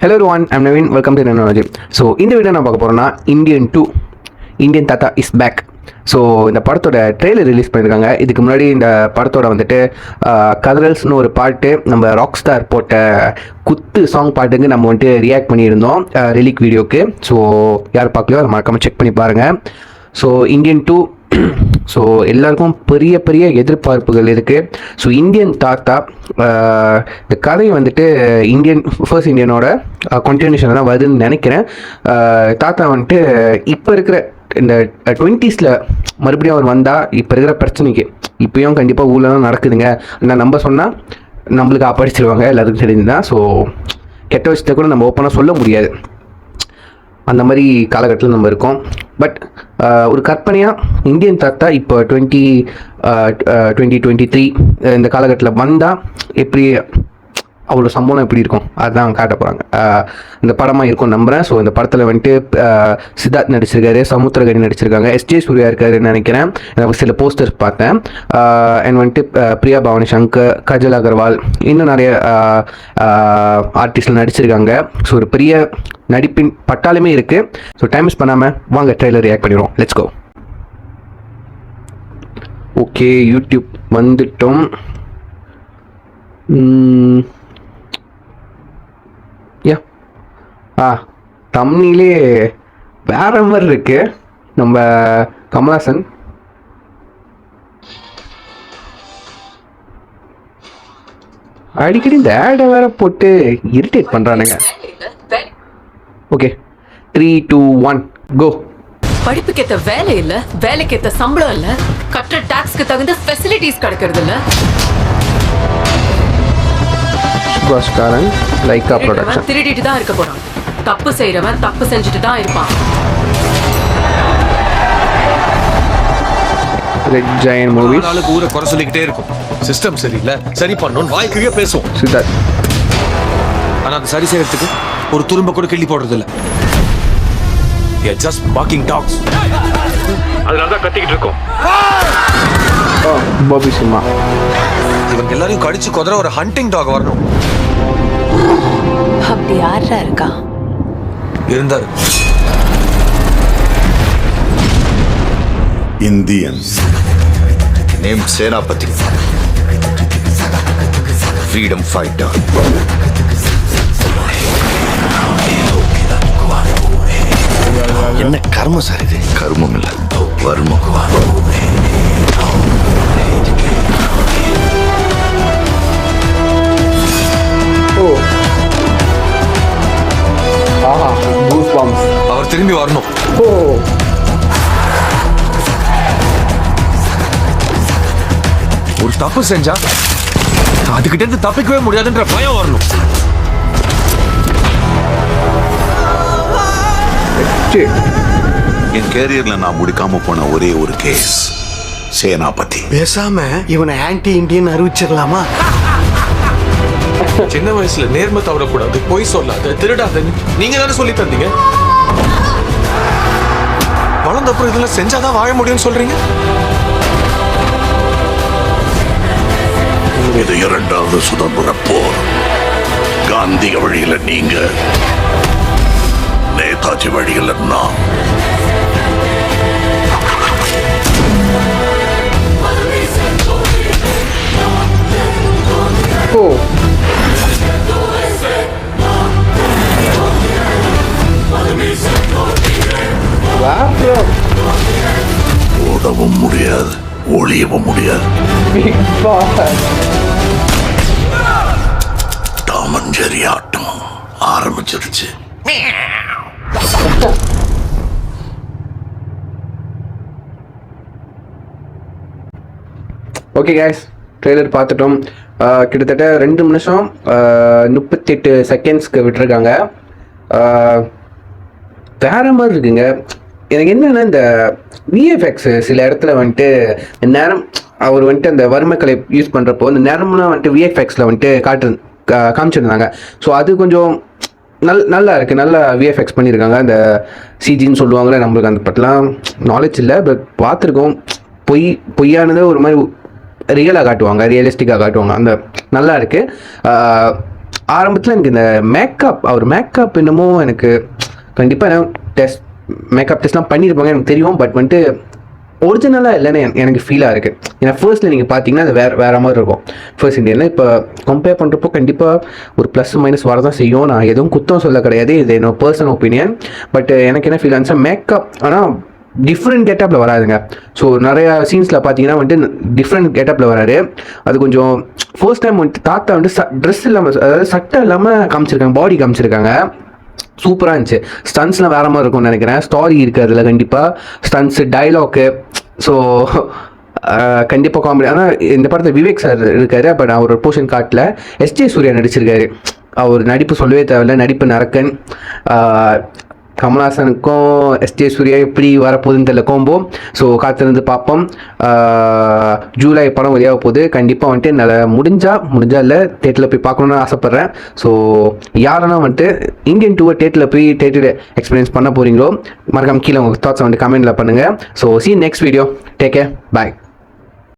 Hello everyone, I'm Naveen. Welcome to Nanology. So இந்த video நான் பார்க்க போகிறோம்னா இந்தியன் தாத்தா இஸ் பேக். ஸோ இந்த படத்தோட ட்ரெய்லர் ரிலீஸ் பண்ணியிருக்காங்க. இதுக்கு முன்னாடி இந்த படத்தோட வந்துட்டு கதரல்ஸ்னு ஒரு பாட்டு நம்ம ராக் ஸ்டார் போட்ட குத்து சாங் பாட்டுக்கு நம்ம வந்துட்டு ரியாக்ட் பண்ணியிருந்தோம் ரிலீக் வீடியோக்கு. ஸோ யார் பார்க்கலையோ அதை மறக்காமல் செக் பண்ணி பாருங்கள். ஸோ இந்தியன் 2 ஸோ எல்லாருக்கும் பெரிய பெரிய எதிர்பார்ப்புகள் இருக்குது. ஸோ இந்தியன் தாத்தா இந்த கதை வந்துட்டு ஃபர்ஸ்ட் இந்தியனோட கண்டினியூஷன் தான் வருதுன்னு நினைக்கிறேன். தாத்தா வந்துட்டு இப்போ இருக்கிற இந்த 20s மறுபடியும் அவர் வந்தால் இப்போ இருக்கிற பிரச்சனைக்கு இப்போயும் கண்டிப்பாக ஊரில் தான் நடக்குதுங்க. ஆனால் நம்ம சொன்னால் நம்மளுக்கு அப்படிச்சிருவாங்க, எல்லாத்துக்கும் தெரிஞ்சுதான். ஸோ கெட்ட விஷயத்தை கூட நம்ம ஓப்பனாக சொல்ல முடியாது, அந்த மாதிரி காலகட்டத்தில் நம்ம இருக்கோம். பட் ஒரு கற்பனையாக இந்தியன் தாத்தா இப்போ 2023 இந்த காலகட்டத்தில் வந்தால் எப்படி அவரோட சம்பளம் எப்படி இருக்கும் அதுதான் காட்ட போகிறாங்க. இந்த படமாக இருக்கும் நம்புகிறேன். ஸோ இந்த படத்தில் வந்துட்டு சித்தார்த் நடிச்சிருக்காரு, சமுத்திரகனி நடிச்சிருக்காங்க, எஸ்ஜே சூர்யா இருக்காருன்னு நினைக்கிறேன். எனக்கு சில போஸ்டர்ஸ் பார்த்தேன். அண்ட் வந்துட்டு பிரியா பவானி சங்கர், கஜல் அகர்வால், இன்னும் நிறைய ஆர்டிஸ்டில் நடிச்சிருக்காங்க. ஸோ ஒரு பெரிய நடிப்பின் பட்டாலுமே இருக்குது. ஸோ டைம் மிஸ் பண்ணாமல் வாங்க ட்ரெய்லர் ரியாக்ட் பண்ணிடுவோம். Let's go. ஓகே, யூடியூப் வந்துட்டோம். தம்னிலே வேற மாதிரி இருக்கு. நம்ம கமலாசன் அடிக்கடி இந்த ஆடை வேற போட்டு இரிட்டேட் பண்றானுங்க. ஓகே 3, 2, 1 கோ. படிப்புக்கு ஏத்த வேலை இல்ல, வேலைக்கு ஏத்த சம்பளம் இல்ல, கட்டுற டாக்ஸ்க்கு தகுந்த ஃபெசிலிட்டிஸ் கிடைக்கிறது இல்ல. சுபாஷ்காரன் லைக்கா ப்ரொடக்ஷன். திருடிட்டு தான் இருக்க போறான். தப்பு செய்யறவன் தப்பு செஞ்சுட்டு தான் இருப்பான். Red giant movies. நாளுக்கு ஊரை குறை சொல்லிக்கிட்டே இருக்கும். சிஸ்டம் சரியில்லை, சரி பண்ணணும் வாய்க்குரிய பேசுவோம். சித்தார்த். ஆனா அது சரி செய்யறதுக்கு ஒரு துரும்ப கூட கிள்ளி போடுறது இல்ல. Just barking dogs. அதனால தான் கத்திக்கிட்டு இருக்கோம். பாபி சிம்மா. இவங்க எல்லாரையும் கடிச்சு கொதற ஒரு ஹண்டிங் டாக் வரணும். அப்படி யாரா இருக்கா? இருந்தாரு. Indian named Senapati, freedom fighter. என்ன கர்மம் சார் இது? கர்மம் இல்ல, வர்மம். அவர் திரும்பி வரணும். ஒரு தப்பு செஞ்சா அதுகிட்ட இருந்து தப்பிக்கவே முடியாதுன்ற பயம் வரணும். என் கேரியர்ல நான் முடிக்காம போன ஒரே ஒரு கேஸ் சேனாபதி. பேசாம இவனை ஆன்டி இண்டியன் அறிவிச்சிடலாமா? சின்ன வயசுல நேர்மை தவறக்கூடாது, பொய் சொல்லாத, திருடாதன்னு நீங்க தானே சொல்லி தந்தீங்க. வளர்ந்த அப்புறம் இதெல்லாம் செஞ்சாதான் வாழ முடியும்னு சொல்றீங்க. இது 2வது சுதந்திர போர். காந்திய வழியில நீங்க, நேதாஜி வழியில நான். ஓடவும் முடியாது, ஒளியவும் முடியாது. டாமன் ஜெரி ஆட்டம் ஆரம்பிச்சிருச்சு. ஓகே கைஸ், ட்ரெய்லர் பார்த்துட்டோம். கிட்டத்தட்ட 2 நிமிஷம் 38 செகண்ட்ஸ்க்கு விட்டுருக்காங்க. வேற மாதிரி இருக்குங்க. எனக்கு என்னன்னா இந்த விஎஃப்எக்ஸ் சில இடத்துல வந்துட்டு நேரம் அவர் வந்துட்டு அந்த வறுமைக்கலை யூஸ் பண்ணுறப்போ இந்த நேரம்லாம் வந்துட்டு விஎஃப்எக்ஸில் வந்துட்டு காமிச்சிருந்தாங்க. ஸோ அது கொஞ்சம் நல்லா இருக்குது, நல்லா விஎஃப்எக்ஸ் பண்ணியிருக்காங்க. அந்த சிஜின்னு சொல்லுவாங்களே, நம்மளுக்கு அந்த பற்றிலாம் நாலேஜ் இல்லை, பட் பார்த்துருக்கோம். பொய்யானதை ஒரு மாதிரி ரியலாக காட்டுவாங்க, ரியலிஸ்டிக்காக காட்டுவாங்க. அந்த நல்லா இருக்குது. ஆரம்பத்தில் எனக்கு இந்த அவர் மேக்கப் என்னமோ எனக்கு கண்டிப்பாக டெஸ்ட் மேக்கப் டெஸ்ட்லாம் பண்ணியிருப்பாங்க எனக்கு தெரியும். பட் வந்துட்டு ஒரிஜினலாக இல்லைன்னு எனக்கு ஃபீலாக இருக்குது. ஏன்னா ஃபர்ஸ்ட்டில் நீங்கள் பார்த்தீங்கன்னா அது வேறு மாதிரி இருக்கும் ஃபர்ஸ்ட் இண்டியனில். இப்போ கம்பேர் பண்ணுறப்போ கண்டிப்பாக ஒரு ப்ளஸ் மைனஸ் வரதான் செய்யும். நான் எதுவும் குத்தம் சொல்ல கிடையாது, இது என்னோட பர்சனல் ஒப்பீனியன். பட் எனக்கு என்ன ஃபீல் ஆச்சு, மேக்கப் ஆனால் டிஃப்ரெண்ட் கெட்டப்பில் வராதுங்க. ஸோ நிறையா சீன்ஸில் பார்த்தீங்கன்னா வந்துட்டு டிஃப்ரெண்ட் கெட்டப்பில் வராரு. அது கொஞ்சம் ஃபர்ஸ்ட் டைம் வந்துட்டு தாத்தா வந்துட்டு ட்ரெஸ் இல்லாமல், அதாவது சட்டை இல்லாமல் காமிச்சிருக்காங்க, பாடி காமிச்சிருக்காங்க. சூப்பராக இருந்துச்சு. ஸ்டன்ஸ்லாம் வேறு மாதிரி இருக்கும்னு நினைக்கிறேன். ஸ்டாரி இருக்குது அதில் கண்டிப்பாக, ஸ்டன்ஸு, டைலாக்கு. ஸோ கண்டிப்பாக காமெடி. ஆனால் இந்த படத்தில் விவேக் சார் இருக்காரு, பட் அவர் ஒரு போர்ஷன் காட்டில் எஸ்ஜே சூர்யா நடிச்சிருக்காரு. அவர் நடிப்பு சொல்லவே தேவையில்லை, நடிப்பு நரக்கன். கமல்ஹாசனுக்கும் எஸ்ஜே சூர்யா எப்படி வரப்போகுதுன்னு தெரியல கோம்போ. ஸோ காத்திருந்து பார்ப்போம். ஜூலை படம் வெளியாக போகுது. கண்டிப்பாக வந்துட்டு என்னால் முடிஞ்சா இல்லை தேட்டரில் போய் பார்க்கணுன்னு ஆசைப்பட்றேன். ஸோ யாரெல்லாம் வந்துட்டு இந்தியன் 2 தேட்டரில் போய் தேட்டர் எக்ஸ்பீரியன்ஸ் பண்ண போகிறீங்களோ மறக்காம கீழே உங்கள் தாட்ஸை வந்துட்டு கமெண்ட்டில் பண்ணுங்கள். So see you next video. Take care. Bye.